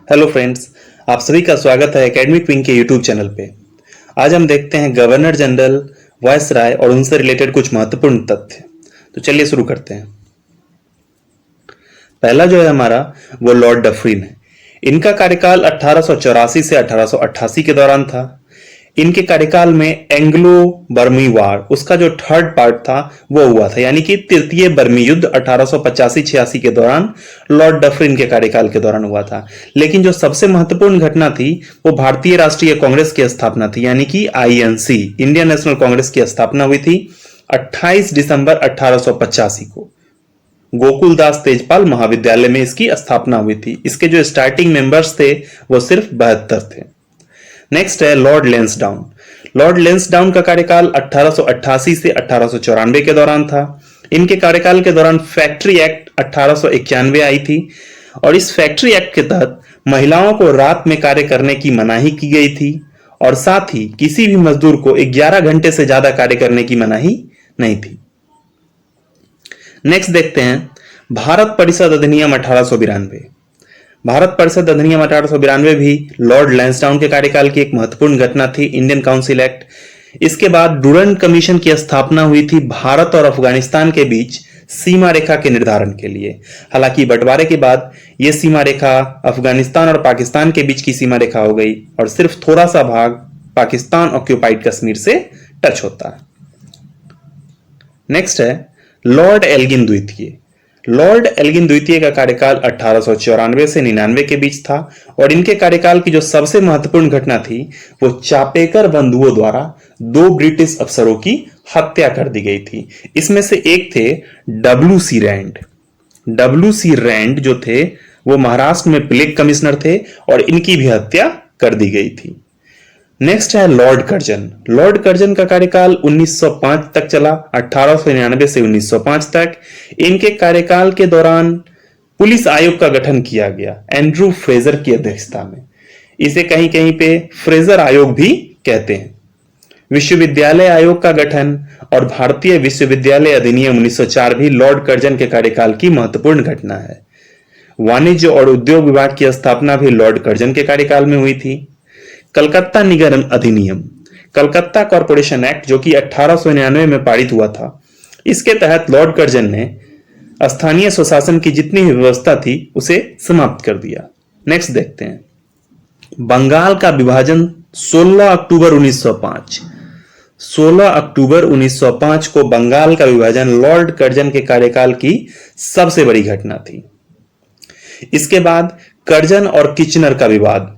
Hello friends, आप सभी का स्वागत है एकेडमिक विंग के यूट्यूब चैनल पे। आज हम देखते हैं गवर्नर जनरल, वायसराय और उनसे रिलेटेड कुछ महत्वपूर्ण तथ्य। तो चलिए शुरू करते हैं। पहला जो है हमारा वो लॉर्ड डफरिन है। इनका कार्यकाल 1884 से 1888 के दौरान था। इनके कार्यकाल में एंग्लो बर्मी वार उसका जो थर्ड पार्ट था वो हुआ था, यानी कि तृतीय बर्मी युद्ध 1885-86 के दौरान लॉर्ड डफरिन के कार्यकाल के दौरान हुआ था। लेकिन जो सबसे महत्वपूर्ण घटना थी वो भारतीय राष्ट्रीय कांग्रेस की स्थापना थी, यानी कि आईएनसी, इंडियन नेशनल कांग्रेस की स्थापना हुई थी 28 दिसंबर 1885 को। गोकुलदास तेजपाल महाविद्यालय में इसकी स्थापना हुई थी। इसके जो स्टार्टिंग मेंबर्स थे वो सिर्फ 72 थे। नेक्स्ट है लॉर्ड लेंसडाउन। लॉर्ड लेंसडाउन का कार्यकाल 1888 से 1894 के दौरान था। इनके कार्यकाल के दौरान फैक्ट्री एक्ट 1891 आई थी और इस फैक्ट्री एक्ट के तहत महिलाओं को रात में कार्य करने की मनाही की गई थी और साथ ही किसी भी मजदूर को 11 घंटे से ज्यादा कार्य करने की मनाही नहीं थी। नेक्स्ट देखते हैं भारत परिषद अधिनियम 1892। भारत परिषद अधिनियम 1892 भी लॉर्ड लैंसडाउन के कार्यकाल की एक महत्वपूर्ण घटना थी, इंडियन काउंसिल एक्ट। इसके बाद डुरंड कमीशन की स्थापना हुई थी भारत और अफगानिस्तान के बीच सीमा रेखा के निर्धारण के लिए। हालांकि बंटवारे के बाद यह सीमा रेखा अफगानिस्तान और पाकिस्तान के बीच की सीमा रेखा हो गई और सिर्फ थोड़ा सा भाग पाकिस्तान ऑक्यूपाइड कश्मीर से टच होता है। नेक्स्ट है लॉर्ड एल्गिन द्वितीय। लॉर्ड एल्गिन द्वितीय का कार्यकाल 1894 से 99 के बीच था और इनके कार्यकाल की जो सबसे महत्वपूर्ण घटना थी वो चापेकर बंधुओं द्वारा 2 ब्रिटिश अफसरों की हत्या कर दी गई थी। इसमें से एक थे डब्ल्यू.सी. रैंड। डब्ल्यू.सी. रैंड जो थे वो महाराष्ट्र में प्लेग कमिश्नर थे और इनकी भी हत्या कर दी गई थी। नेक्स्ट है लॉर्ड कर्जन। लॉर्ड कर्जन का कार्यकाल 1905 तक चला, 1899 से 1905 तक। इनके कार्यकाल के दौरान पुलिस आयोग का गठन किया गया एंड्रू फ्रेजर की अध्यक्षता में। इसे कहीं कहीं पे फ्रेजर आयोग भी कहते हैं। विश्वविद्यालय आयोग का गठन और भारतीय विश्वविद्यालय अधिनियम 1904 भी लॉर्ड कर्जन के कार्यकाल की महत्वपूर्ण घटना है। वाणिज्य और उद्योग विभाग की स्थापना भी लॉर्ड कर्जन के कार्यकाल में हुई थी। कलकत्ता निगम अधिनियम, कलकत्ता कॉरपोरेशन एक्ट जो कि 1899 में पारित हुआ था, इसके तहत लॉर्ड कर्जन ने स्थानीय स्वशासन की जितनी भी व्यवस्था थी उसे समाप्त कर दिया। नेक्स्ट देखते हैं बंगाल का विभाजन 16 अक्टूबर 1905। 16 अक्टूबर 1905 को बंगाल का विभाजन लॉर्ड कर्जन के कार्यकाल की सबसे बड़ी घटना थी। इसके बाद कर्जन और किचनर का विवाद।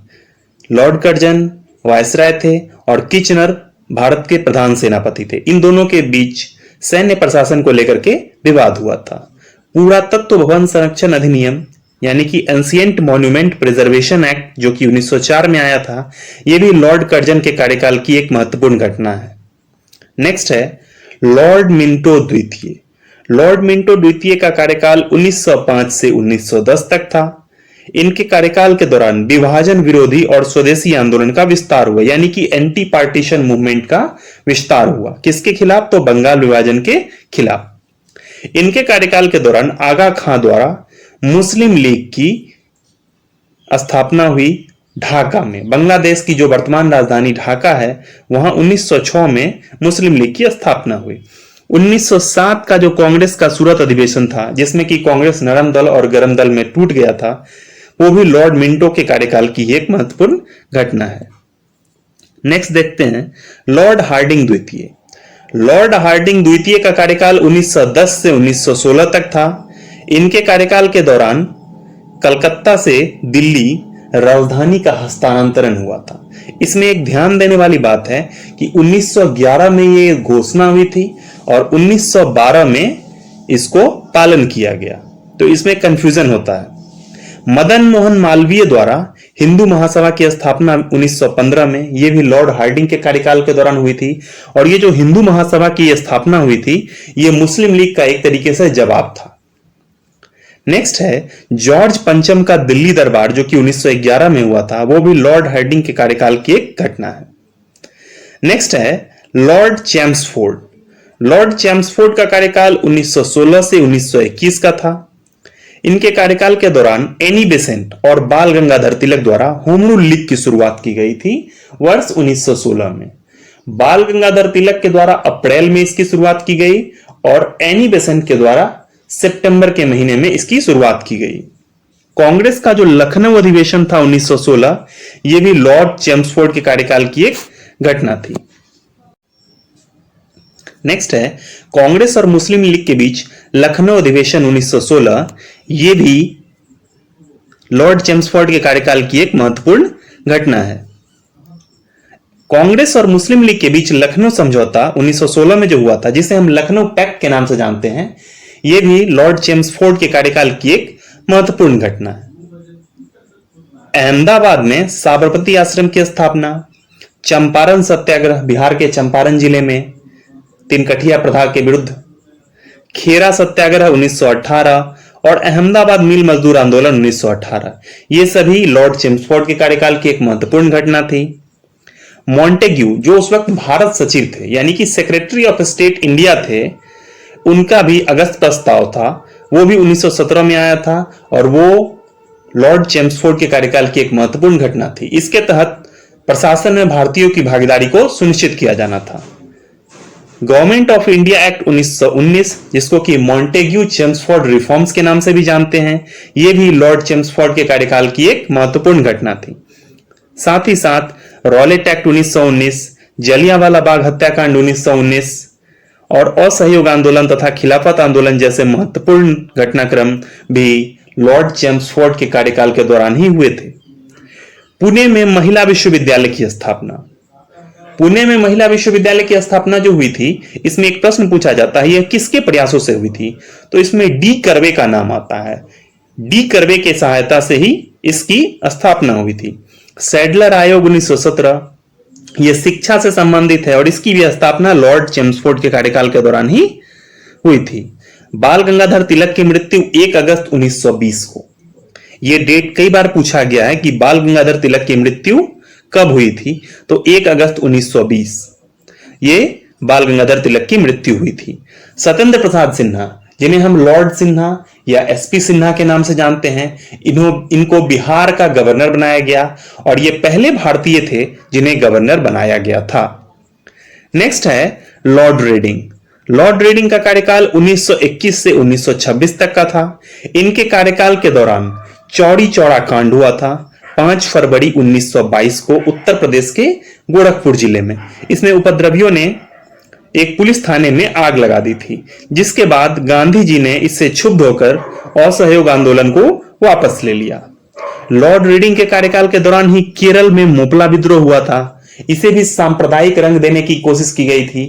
लॉर्ड कर्जन वायसराय थे और किचनर भारत के प्रधान सेनापति थे। इन दोनों के बीच सैन्य प्रशासन को लेकर के विवाद हुआ था। पुरातत्व भवन संरक्षण अधिनियम यानी कि एंशिएंट मॉन्यूमेंट प्रिजर्वेशन एक्ट जो कि 1904 में आया था, यह भी लॉर्ड कर्जन के कार्यकाल की एक महत्वपूर्ण घटना है। नेक्स्ट है लॉर्ड मिंटो द्वितीय। लॉर्ड मिंटो द्वितीय का कार्यकाल 1905 से 1910 तक था। इनके कार्यकाल के दौरान विभाजन विरोधी और स्वदेशी आंदोलन का विस्तार हुआ, यानी कि एंटी पार्टीशन मूवमेंट का विस्तार हुआ। किसके खिलाफ? तो बंगाल विभाजन के खिलाफ। इनके कार्यकाल के दौरान आगा खां द्वारा मुस्लिम लीग की स्थापना हुई ढाका में। बांग्लादेश की जो वर्तमान राजधानी ढाका है वहां 1906 में मुस्लिम लीग की स्थापना हुई। 1907 का जो कांग्रेस का सूरत अधिवेशन था जिसमें कि कांग्रेस नरम दल और गरम दल में टूट गया था, वो भी लॉर्ड मिंटो के कार्यकाल की एक महत्वपूर्ण घटना है। नेक्स्ट देखते हैं लॉर्ड हार्डिंग द्वितीय। लॉर्ड हार्डिंग द्वितीय का कार्यकाल 1910 से 1916 तक था। इनके कार्यकाल के दौरान कलकत्ता से दिल्ली राजधानी का हस्तांतरण हुआ था। इसमें एक ध्यान देने वाली बात है कि 1911 में ये घोषणा हुई थी और 1912 में इसको पालन किया गया, तो इसमें कंफ्यूजन होता है। मदन मोहन मालवीय द्वारा हिंदू महासभा की स्थापना 1915 में, यह भी लॉर्ड हार्डिंग के कार्यकाल के दौरान हुई थी और ये जो हिंदू महासभा की स्थापना हुई थी ये मुस्लिम लीग का एक तरीके से जवाब था। नेक्स्ट है जॉर्ज पंचम का दिल्ली दरबार जो कि 1911 में हुआ था, वो भी लॉर्ड हार्डिंग के कार्यकाल की एक घटना है। नेक्स्ट है लॉर्ड चैम्सफोर्ड। लॉर्ड चैम्सफोर्ड का कार्यकाल 1916 से 1921 का था। इनके कार्यकाल के दौरान एनी बेसेंट और बाल गंगाधर तिलक द्वारा होम रूल लीग की शुरुआत की गई थी वर्ष 1916 में। बाल गंगाधर तिलक के द्वारा अप्रैल में इसकी शुरुआत की गई और एनी बेसेंट के द्वारा सितंबर के महीने में इसकी शुरुआत की गई। कांग्रेस का जो लखनऊ अधिवेशन था 1916, यह भी लॉर्ड चेम्सफोर्ड के कार्यकाल की एक घटना थी। नेक्स्ट है कांग्रेस और मुस्लिम लीग के बीच लखनऊ अधिवेशन 1916, यह भी लॉर्ड चेम्सफोर्ड के कार्यकाल की एक महत्वपूर्ण घटना है। कांग्रेस और मुस्लिम लीग के बीच लखनऊ समझौता 1916 में जो हुआ था, जिसे हम लखनऊ पैक्ट के नाम से जानते हैं, यह भी लॉर्ड चेम्सफोर्ड के कार्यकाल की एक महत्वपूर्ण घटना है। अहमदाबाद में साबरमती आश्रम की स्थापना, चंपारण सत्याग्रह बिहार के चंपारण जिले में तिनकठिया प्रथा के विरुद्ध, खेरा सत्याग्रह 1918 और अहमदाबाद मिल मजदूर आंदोलन 1918, ये सभी लॉर्ड चेम्सफोर्ड के कार्यकाल की एक महत्वपूर्ण घटना थी। मॉन्टेग्यू जो उस वक्त भारत सचिव थे, यानी कि सेक्रेटरी ऑफ स्टेट इंडिया थे, उनका भी अगस्त प्रस्ताव था, वो भी 1917 में आया था और वो लॉर्ड चेम्सफोर्ड के कार्यकाल की एक महत्वपूर्ण घटना थी। इसके तहत प्रशासन में भारतीयों की भागीदारी को सुनिश्चित किया जाना था। गवर्नमेंट ऑफ इंडिया एक्ट 1919, जिसको कि मॉन्टेग्यू चेम्सफोर्ड रिफॉर्म्स के नाम से भी जानते हैं, यह भी लॉर्ड चेम्सफोर्ड के कार्यकाल की एक महत्वपूर्ण घटना थी। साथ ही साथ रॉलेट एक्ट 1919, जलियांवाला बाग हत्याकांड 1919 और असहयोग आंदोलन तथा खिलाफत आंदोलन जैसे महत्वपूर्ण घटनाक्रम भी लॉर्ड चेम्सफोर्ड के कार्यकाल के दौरान ही हुए थे। पुणे में महिला विश्वविद्यालय की स्थापना, पुणे में महिला विश्वविद्यालय की स्थापना जो हुई थी, इसमें एक प्रश्न पूछा जाता है, यह किसके प्रयासों से हुई थी? तो इसमें डी कर्वे का नाम आता है। डी कर्वे के सहायता से ही इसकी स्थापना हुई थी। सैडलर आयोग 1917, यह शिक्षा से संबंधित है और इसकी भी स्थापना लॉर्ड चेम्सफोर्ड के कार्यकाल के दौरान ही हुई थी। बाल गंगाधर तिलक की मृत्यु 1 अगस्त 1920 को, यह डेट कई बार पूछा गया है कि बाल गंगाधर तिलक की मृत्यु कब हुई थी, तो 1 अगस्त 1920 ये बाल गंगाधर तिलक की मृत्यु हुई थी। सत्येंद्र प्रसाद सिन्हा, जिन्हें हम लॉर्ड सिन्हा या एसपी सिन्हा के नाम से जानते हैं, इनको बिहार का गवर्नर बनाया गया और ये पहले भारतीय थे जिन्हें गवर्नर बनाया गया था। नेक्स्ट है लॉर्ड रेडिंग। लॉर्ड रेडिंग का कार्यकाल 1921 से 1926 तक का था। इनके कार्यकाल के दौरान चौड़ी चौड़ा कांड हुआ था 5 फरवरी 1922 को उत्तर प्रदेश के गोरखपुर जिले में। इसमें उपद्रवियों ने एक पुलिस थाने में आग लगा दी थी, जिसके बाद गांधी जी ने इससे क्षुब्ध होकर असहयोग आंदोलन को वापस ले लिया। लॉर्ड रेडिंग के कार्यकाल के दौरान ही केरल में मोपला विद्रोह हुआ था, इसे भी सांप्रदायिक रंग देने की कोशिश की गई थी।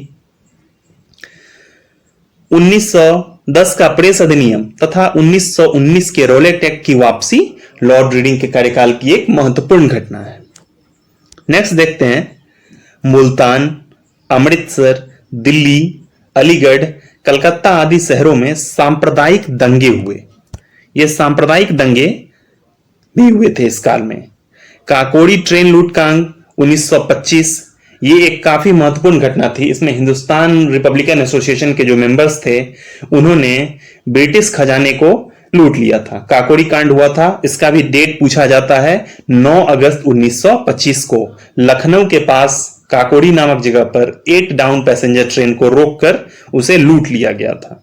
1910 का प्रेस अधिनियम तथा 1919 के रॉलेट एक्ट की वापसी लॉर्ड रेडिंग के कार्यकाल की एक महत्वपूर्ण घटना है। नेक्स्ट देखते हैं मुल्तान, अमृतसर, दिल्ली, अलीगढ़, कलकत्ता आदि शहरों में सांप्रदायिक दंगे हुए। ये सांप्रदायिक दंगे भी हुए थे इस काल में। काकोड़ी ट्रेन लूटकांड 1925, ये एक काफी महत्वपूर्ण घटना थी। इसमें हिंदुस्तान रिपब्लिकन एसोसिएशन के जो मेंबर्स थे, उन्होंने ब्रिटिश खजाने को लूट लिया था। काकोड़ी कांड हुआ था, इसका भी डेट पूछा जाता है 9 अगस्त 1925 को लखनऊ के पास काकोड़ी नामक जगह पर 8 डाउन पैसेंजर ट्रेन को रोककर उसे लूट लिया गया था।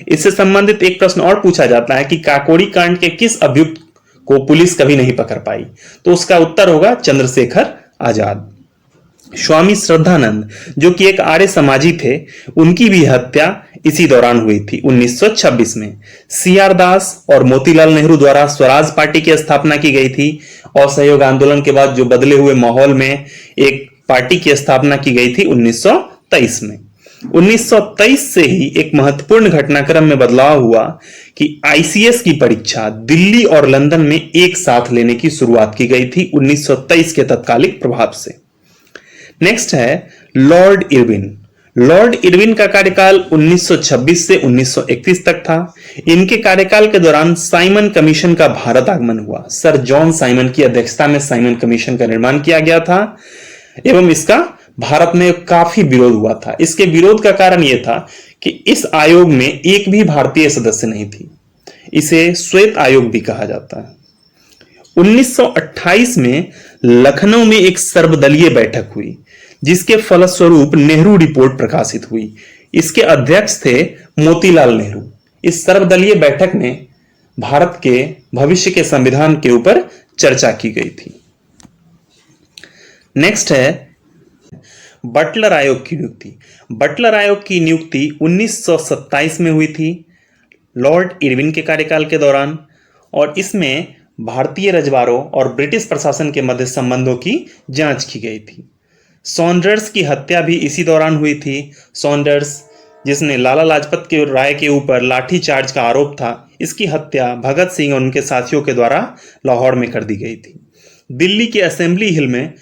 इससे संबंधित एक प्रश्न और पूछा जाता है कि काकोड़ी कांड के किस अभियुक्त को पुलिस कभी नहीं पकड़ पाई, तो उसका उत्तर होगा चंद्रशेखर आजाद। स्वामी श्रद्धानंद, जो कि एक आर्य समाजी थे, उनकी भी हत्या इसी दौरान हुई थी 1926 में। सीआर दास और मोतीलाल नेहरू द्वारा स्वराज पार्टी की स्थापना की गई थी और असहयोग आंदोलन के बाद जो बदले हुए माहौल में एक पार्टी की स्थापना की गई थी 1923 में। 1923 से ही एक महत्वपूर्ण घटनाक्रम में बदलाव हुआ कि आईसीएस की परीक्षा दिल्ली और लंदन में एक साथ लेने की शुरुआत की गई थी 1923 के तत्कालिक प्रभाव से। नेक्स्ट है लॉर्ड इरविन। लॉर्ड इरविन का कार्यकाल 1926 से 1931 तक था। इनके कार्यकाल के दौरान साइमन कमीशन का भारत आगमन हुआ। सर जॉन साइमन की अध्यक्षता में साइमन कमीशन का निर्माण किया गया था एवं इसका भारत में काफी विरोध हुआ था। इसके विरोध का कारण यह था कि इस आयोग में एक भी भारतीय सदस्य नहीं थी। इसे श्वेत आयोग भी कहा जाता है। 1928 में लखनऊ में एक सर्वदलीय बैठक हुई जिसके फलस्वरूप नेहरू रिपोर्ट प्रकाशित हुई। इसके अध्यक्ष थे मोतीलाल नेहरू। इस सर्वदलीय बैठक में भारत के भविष्य के संविधान के ऊपर चर्चा की गई थी। नेक्स्ट है बटलर आयोग की नियुक्ति। बटलर आयोग की नियुक्ति 1927 में हुई थी लॉर्ड इरविन के कार्यकाल के दौरान, और इसमें भारतीय रजवाड़ों और ब्रिटिश प्रशासन के मध्य संबंधों की जांच की गई थी। सॉन्डर्स की हत्या भी इसी दौरान हुई थी। सॉन्डर्स जिसने लाला लाजपत के राय के ऊपर लाठी चार्ज का आरोप था, इसकी हत्या भगत सिंह और उनके साथियों के द्वारा लाहौर में कर दी गई थी। दिल्ली के असेंबली हिल में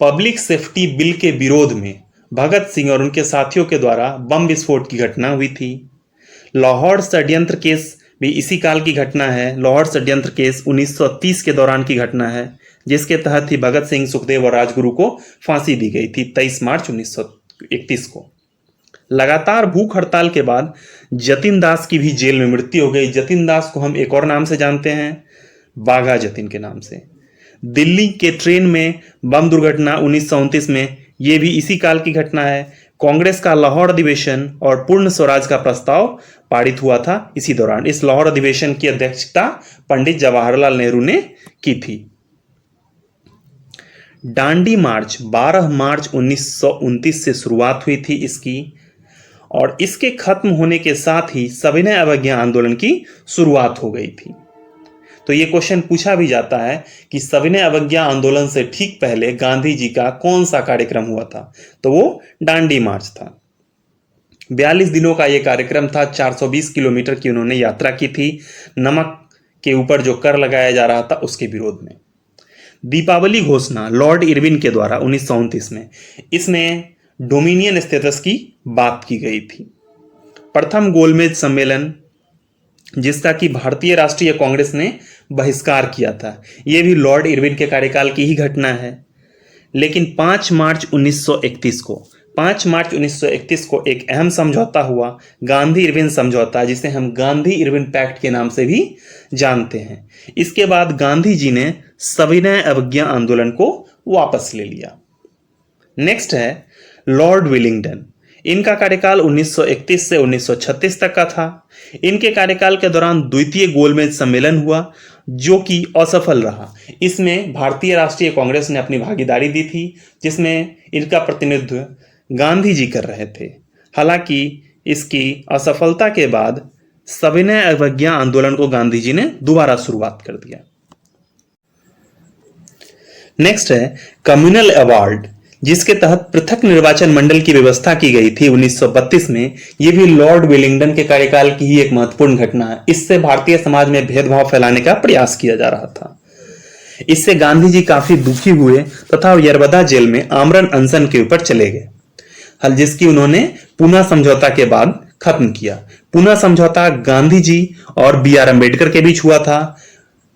पब्लिक सेफ्टी बिल के विरोध में भगत सिंह और उनके साथियों के द्वारा बम विस्फोट की घटना हुई थी। लाहौर षड्यंत्र केस भी इसी काल की घटना है। लाहौर षड्यंत्र केस 1930 के दौरान की घटना है, जिसके तहत ही भगत सिंह, सुखदेव और राजगुरु को फांसी दी गई थी 23 मार्च 1931 को। लगातार भूख हड़ताल के बाद जतिन दास की भी जेल में मृत्यु हो गई। जतिन दास को हम एक और नाम से जानते हैं, बाघा जतिन के नाम से। दिल्ली के ट्रेन में बम दुर्घटना 1929 में, यह भी इसी काल की घटना है। कांग्रेस का लाहौर अधिवेशन और पूर्ण स्वराज का प्रस्ताव पारित हुआ था इसी दौरान। इस लाहौर अधिवेशन की अध्यक्षता पंडित जवाहरलाल नेहरू ने की थी। दांडी मार्च 12 मार्च 1929 से शुरुआत हुई थी इसकी, और इसके खत्म होने के साथ ही सविनय अवज्ञा आंदोलन की शुरुआत हो गई थी। तो ये क्वेश्चन पूछा भी जाता है कि सविनय अवज्ञा आंदोलन से ठीक पहले गांधी जी का कौन सा कार्यक्रम हुआ था, तो वो दांडी मार्च था। 42 दिनों का ये कार्यक्रम था। 420 किलोमीटर की उन्होंने यात्रा की थी नमक के ऊपर जो कर लगाया जा रहा था उसके विरोध में। दीपावली घोषणा लॉर्ड इरविन के द्वारा 1929 में, इसमें डोमिनियन स्टेटस की बात की गई थी। प्रथम गोलमेज सम्मेलन जिसका कि भारतीय राष्ट्रीय कांग्रेस ने बहिष्कार किया था, यह भी लॉर्ड इरविन के कार्यकाल की ही घटना है। लेकिन 5 मार्च 1931 को एक अहम समझौता हुआ, गांधी इरविन समझौता, जिसे हम गांधी इरविन पैक्ट के नाम से भी जानते हैं। इसके बाद गांधी जी ने सविनय अवज्ञा आंदोलन को वापस ले लिया। नेक्स्ट है लॉर्ड विलिंगडन। इनका कार्यकाल 1931 से 1936 तक का था। इनके कार्यकाल के दौरान द्वितीय गोलमेज सम्मेलन हुआ जो कि असफल रहा। इसमें भारतीय राष्ट्रीय कांग्रेस ने अपनी भागीदारी दी थी, जिसमें इनका प्रतिनिधित्व गांधी जी कर रहे थे। हालांकि इसकी असफलता के बाद सविनय अवज्ञा आंदोलन को गांधी जी ने दोबारा शुरुआत कर दिया। नेक्स्ट है कम्युनल अवार्ड, जिसके तहत पृथक निर्वाचन मंडल की व्यवस्था की गई थी 1932 में। यह भी लॉर्ड विलिंगडन के कार्यकाल की ही एक महत्वपूर्ण घटना है। इससे भारतीय समाज में भेदभाव फैलाने का प्रयास किया जा रहा था। इससे गांधी जी काफी दुखी हुए तथा यरबदा जेल में आमरण अनशन के ऊपर चले गए, जिसकी उन्होंने पूना समझौता के बाद खत्म किया। पूना समझौता गांधी जी और बी.आर. अम्बेडकर के बीच हुआ था।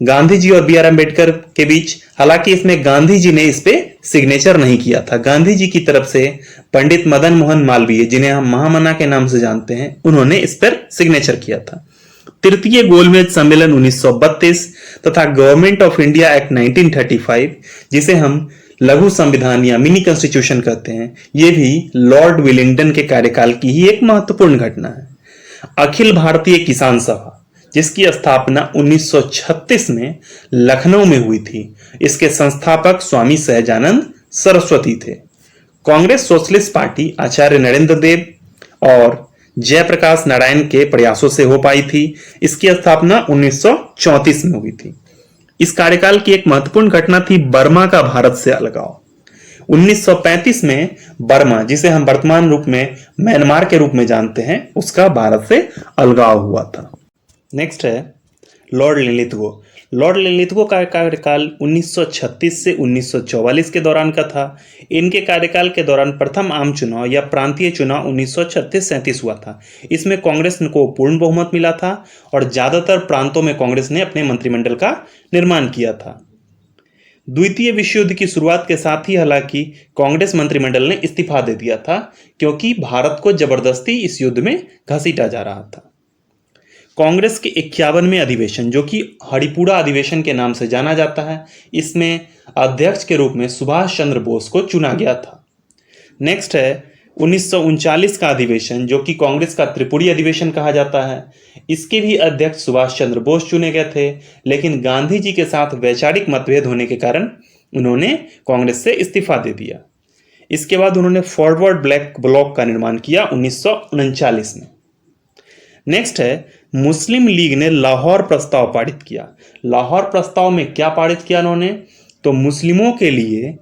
गांधी जी और बी.आर. अम्बेडकर के बीच, हालांकि इसमें गांधी जी ने इस पे सिग्नेचर नहीं किया था। गांधी जी की तरफ से पंडित मदन मोहन मालवीय, जिन्हें हम महामना के नाम से जानते हैं, उन्होंने इस पर सिग्नेचर किया था। तृतीय गोलमेज सम्मेलन 1932 तथा गवर्नमेंट ऑफ इंडिया एक्ट 1935, जिसे हम लघु संविधान या मिनी कॉन्स्टिट्यूशन कहते हैं, यह भी लॉर्ड विलिंगडन के कार्यकाल की ही एक महत्वपूर्ण घटना है। अखिल भारतीय किसान सभा, जिसकी स्थापना 1936 में लखनऊ में हुई थी। इसके संस्थापक स्वामी सहजानंद सरस्वती थे। कांग्रेस सोशलिस्ट पार्टी आचार्य नरेंद्र देव और जयप्रकाश नारायण के प्रयासों से हो पाई थी। इसकी स्थापना 1934 में हुई थी। इस कार्यकाल की एक महत्वपूर्ण घटना थी बर्मा का भारत से अलगाव। 1935 में बर्मा, जिसे हम वर्तमान रूप में म्यांमार के रूप में जानते हैं, उसका भारत से अलगाव हुआ था। नेक्स्ट है लॉर्ड लिनलिथगो। लॉर्ड लिनलिथगो का कार्यकाल 1936 से 1944 के दौरान का था। इनके कार्यकाल के दौरान प्रथम आम चुनाव या प्रांतीय चुनाव 1936-37 हुआ था। इसमें कांग्रेस को पूर्ण बहुमत मिला था और ज्यादातर प्रांतों में कांग्रेस ने अपने मंत्रिमंडल का निर्माण किया था। द्वितीय विश्व युद्ध की शुरुआत के साथ ही हालांकि कांग्रेस मंत्रिमंडल ने इस्तीफा दे दिया था, क्योंकि भारत को जबरदस्ती इस युद्ध में घसीटा जा रहा था। कांग्रेस के 51वें अधिवेशन, जो कि हरिपुरा अधिवेशन के नाम से जाना जाता है, इसमें अध्यक्ष के रूप में सुभाष चंद्र बोस को चुना गया था। नेक्स्ट है 1939 का अधिवेशन, जो कि कांग्रेस का त्रिपुरी अधिवेशन कहा जाता है। इसके भी अध्यक्ष सुभाष चंद्र बोस चुने गए थे, लेकिन गांधी जी के साथ वैचारिक मतभेद होने के कारण उन्होंने कांग्रेस से इस्तीफा दे दिया। इसके बाद उन्होंने फॉरवर्ड ब्लैक ब्लॉक का निर्माण किया 1939 में। नेक्स्ट है मुस्लिम लीग ने लाहौर प्रस्ताव पारित किया। लाहौर प्रस्ताव में क्या पारित किया उन्होंने? तो मुस्लिमों के लिए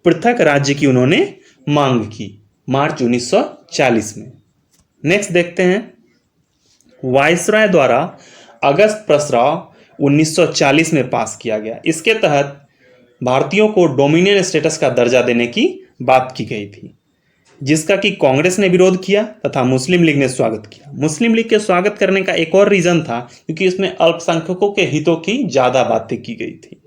पृथक राज्य की उन्होंने मांग की मार्च 1940 में। नेक्स्ट देखते हैं वायसराय द्वारा अगस्त प्रस्ताव 1940 में पास किया गया। इसके तहत भारतीयों को डोमिनियन स्टेटस का दर्जा देने की बात की गई थी, जिसका कि कांग्रेस ने विरोध किया तथा मुस्लिम लीग ने स्वागत किया। मुस्लिम लीग के स्वागत करने का एक और रीजन था क्योंकि इसमें अल्पसंख्यकों के हितों की ज्यादा बातें की गई थी।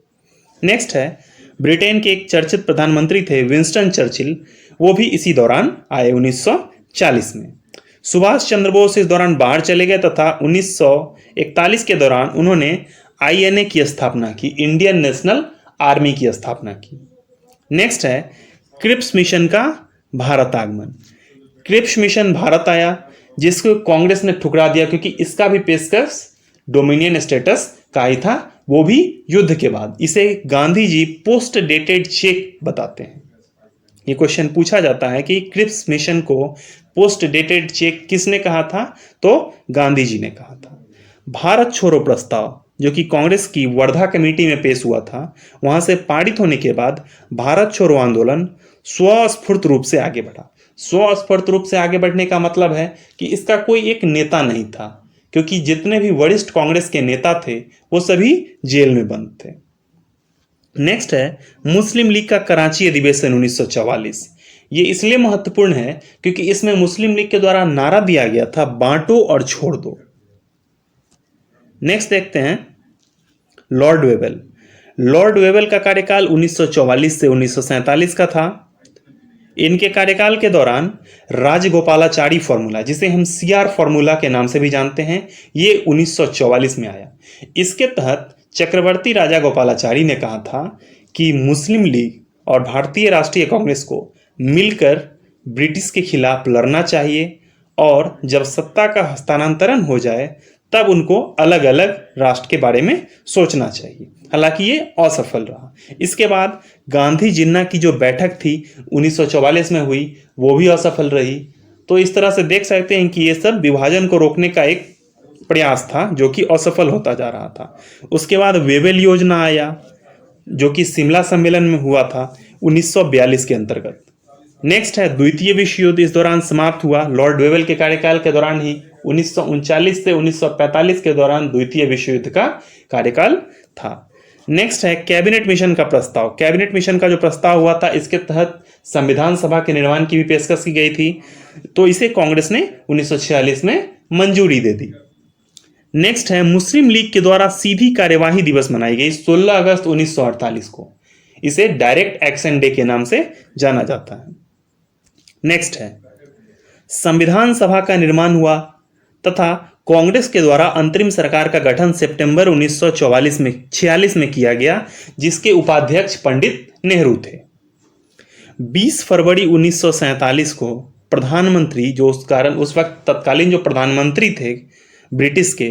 नेक्स्ट है ब्रिटेन के एक चर्चित प्रधानमंत्री थे विंस्टन चर्चिल, वो भी इसी दौरान आए 1940 में। सुभाष चंद्र बोस इस दौरान बाहर चले गए तथा 1941 के दौरान उन्होंने INA की स्थापना की, इंडियन नेशनल आर्मी की स्थापना की। नेक्स्ट है क्रिप्स मिशन का भारत आगमन। क्रिप्स मिशन भारत आया, जिसको कांग्रेस ने ठुकरा दिया क्योंकि इसका भी पेशकश डोमिनियन स्टेटस का ही था, वो भी युद्ध के बाद। इसे Gandhi ji post dated cheque बताते हैं। ये क्वेश्चन पूछा जाता है कि क्रिप्स मिशन को पोस्ट डेटेड चेक किसने कहा था? तो गांधी जी ने कहा था। भारत छोड़ो प्रस्ताव, जो कि कांग्रेस की वर्धा कमेटी में पेश हुआ था, वहां से पारित होने के बाद भारत छोड़ो आंदोलन स्वस्फूर्त रूप से आगे बढ़ा। स्वस्फूर्त रूप से आगे बढ़ने का मतलब है कि इसका कोई एक नेता नहीं था, क्योंकि जितने भी वरिष्ठ कांग्रेस के नेता थे वो सभी जेल में बंद थे। नेक्स्ट है मुस्लिम लीग का कराची अधिवेशन 1944। ये इसलिए महत्वपूर्ण है क्योंकि इसमें मुस्लिम लीग के द्वारा नारा दिया गया था, बांटो और छोड़ दो। नेक्स्ट देखते हैं लॉर्ड वेवेल। लॉर्ड वेवेल का कार्यकाल 1944 से 1947 का था। इनके कार्यकाल के दौरान राजगोपालाचारी फॉर्मूला, जिसे हम CR फॉर्मूला के नाम से भी जानते हैं, ये 1944 में आया। इसके तहत चक्रवर्ती राजा गोपालाचारी ने कहा था कि मुस्लिम लीग और भारतीय राष्ट्रीय कांग्रेस को मिलकर ब्रिटिश के खिलाफ लड़ना चाहिए और जब सत्ता का हस्तांतरण हो जाए तब उनको अलग अलग राष्ट्र के बारे में सोचना चाहिए। हालांकि ये असफल रहा। इसके बाद गांधी जिन्ना की जो बैठक थी 1944 में हुई, वो भी असफल रही। तो इस तरह से देख सकते हैं कि ये सब विभाजन को रोकने का एक प्रयास था जो कि असफल होता जा रहा था। उसके बाद वेवेल योजना आया, जो कि शिमला सम्मेलन में हुआ था 1942 के अंतर्गत। नेक्स्ट है द्वितीय विश्व युद्ध इस दौरान समाप्त हुआ। लॉर्ड वेवेल के कार्यकाल के दौरान ही 1939 से 1945 के दौरान द्वितीय विश्व युद्ध का कार्यकाल था। नेक्स्ट है कैबिनेट मिशन का प्रस्ताव। कैबिनेट मिशन का जो प्रस्ताव हुआ था, इसके तहत संविधान सभा के निर्माण की भी पेशकश की गई थी, तो इसे कांग्रेस ने 1946 में मंजूरी दे दी। नेक्स्ट है मुस्लिम लीग के द्वारा सीधी कार्यवाही दिवस मनाई गई 16 अगस्त 1948 को। इसे डायरेक्ट एक्शन डे के नाम से जाना जाता है। नेक्स्ट है संविधान सभा का निर्माण हुआ तथा कांग्रेस के द्वारा अंतरिम सरकार का गठन सितंबर 1946 में किया गया, जिसके उपाध्यक्ष पंडित नेहरू थे। 20 फरवरी 1947 को प्रधानमंत्री, जो उस वक्त तत्कालीन जो प्रधानमंत्री थे ब्रिटिश के,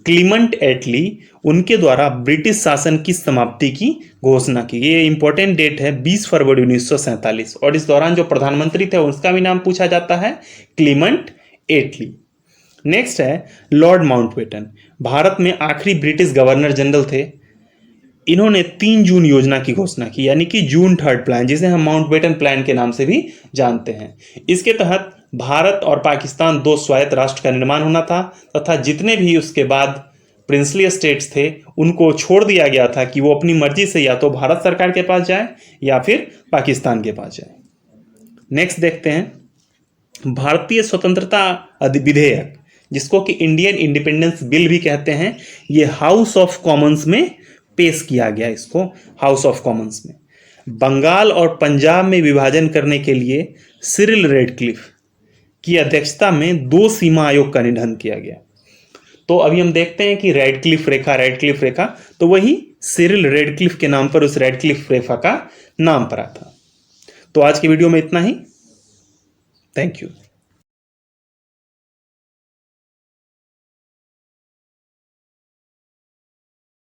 क्लीमेंट एटली, उनके द्वारा ब्रिटिश शासन की समाप्ति की घोषणा की। ये इंपॉर्टेंट डेट है 20 फरवरी 1947, और इस दौरान जो प्रधानमंत्री थे उसका भी नाम पूछा जाता है, क्लीमेंट एटली। नेक्स्ट है लॉर्ड माउंटबेटन, भारत में आखिरी ब्रिटिश गवर्नर जनरल थे। इन्होंने 3 जून योजना की घोषणा की, यानी कि जून 3 प्लान, जिसे हम माउंटबेटन प्लान के नाम से भी जानते हैं। इसके तहत भारत और पाकिस्तान 2 स्वायत्त राष्ट्र का निर्माण होना था तथा जितने भी उसके बाद प्रिंसली स्टेट्स थे उनको छोड़ दिया गया था कि वो अपनी मर्जी से या तो भारत सरकार के पास जाए या फिर पाकिस्तान के पास जाए। नेक्स्ट देखते हैं भारतीय स्वतंत्रता विधेयक, जिसको कि इंडियन इंडिपेंडेंस बिल भी कहते हैं। ये हाउस ऑफ कॉमन्स में पेश किया गया। इसको हाउस ऑफ कॉमन्स में बंगाल और पंजाब में विभाजन करने के लिए सिरिल रेडक्लिफ की अध्यक्षता में 2 सीमा आयोग का निधन किया गया। तो अभी हम देखते हैं कि रेडक्लिफ रेखा तो वही सिरिल रेडक्लिफ के नाम पर उस रेडक्लिफ रेखा का नाम पड़ा था। तो आज की वीडियो में इतना ही। Thank you.